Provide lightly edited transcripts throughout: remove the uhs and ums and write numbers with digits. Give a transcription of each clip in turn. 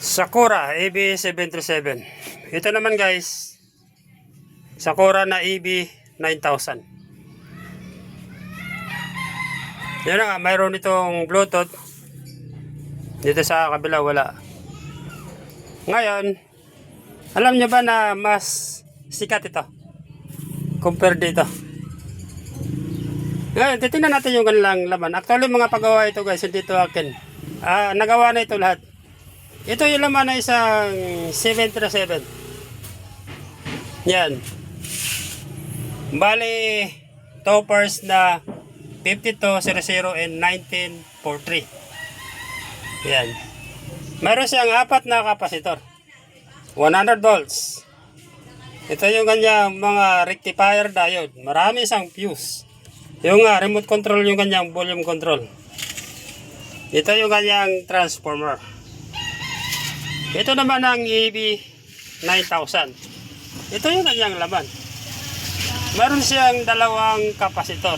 Sakura EB737. Ito naman guys, Sakura na EB9000. Yan nga, mayroon itong Bluetooth. Dito sa kabila wala. Ngayon, alam nyo ba na mas sikat ito compare dito? Ngayon, titingnan natin yung kanilang laman. Actually, mga paggawa ito guys, hindi ito akin. Nagawa na ito lahat. Ito yung laman na isang 737. Yan. Bali, toppers na 5200 and 1943. Yan. Meron siyang apat na kapasitor. 100 volts. Ito yung kanyang mga rectifier diode. Marami siyang fuse. Yung remote control yung kanyang volume control. Ito yung kanyang transformer. Ito naman ang EB9000. Ito yung kanyang laman. Meron siyang dalawang kapasitor.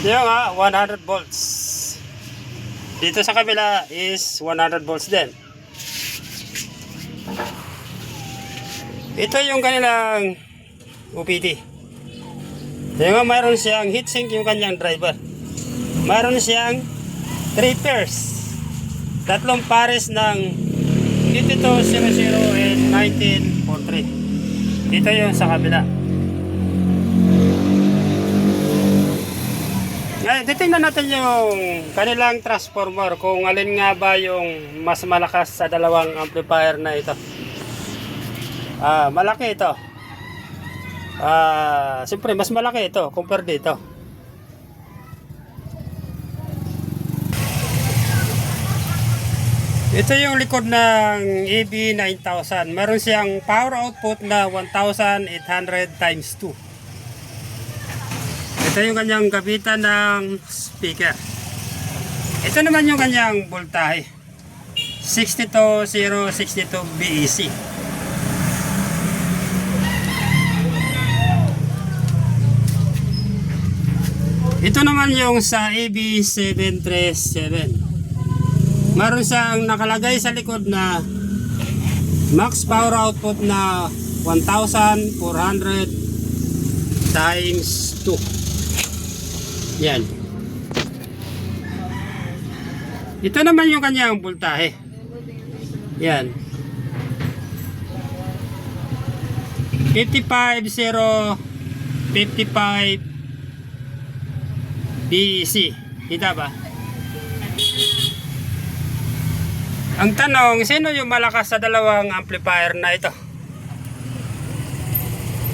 Yung 100 volts. Dito sa kabila is 100 volts din. Ito yung kanilang UPT. Yung mayroon siyang heatsink yung kanyang driver. Mayroon siyang 3 pairs. Tatlong pares ng 5200 and 1943. Dito yung sa kabila. Ngayon, titingnan natin yung kanilang transformer kung alin nga ba yung mas malakas sa dalawang amplifier na ito. Malaki ito. Siyempre, mas malaki ito compare dito. Ito yung likod ng EB9000. Meron siyang power output na 1800 times 2. Ito yung kanyang kapitan ng speaker. Ito naman yung kanyang voltahe. 62062 BEC. Ito naman yung sa EB737. Meron siyang nakalagay sa likod na max power output na 1400 times 2. Yan. Ito naman yung kanyang voltahe. Yan. 55 BEC. Kita ba? Ang tanong, sino yung malakas sa dalawang amplifier na ito?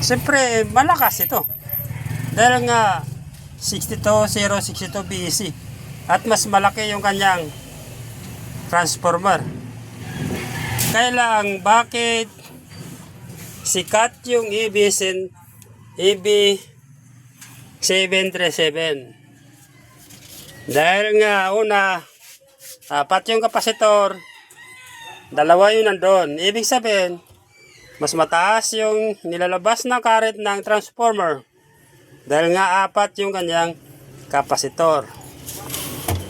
Siyempre, malakas ito. Dahil nga 62062 BEC. At mas malaki yung kanyang transformer. Kaya lang, bakit sikat yung EB737? Dahil nga, una, apat yung kapasitor, dalawa yun nandun. Ibig sabihin, mas mataas yung nilalabas na current ng transformer. Dahil nga apat yung kanyang kapasitor.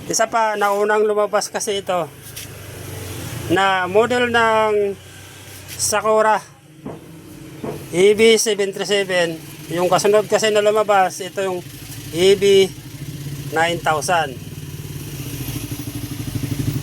Isa pa, naunang lumabas kasi ito na model ng Sakura EB737. Yung kasunod kasi na lumabas, ito yung EB9000.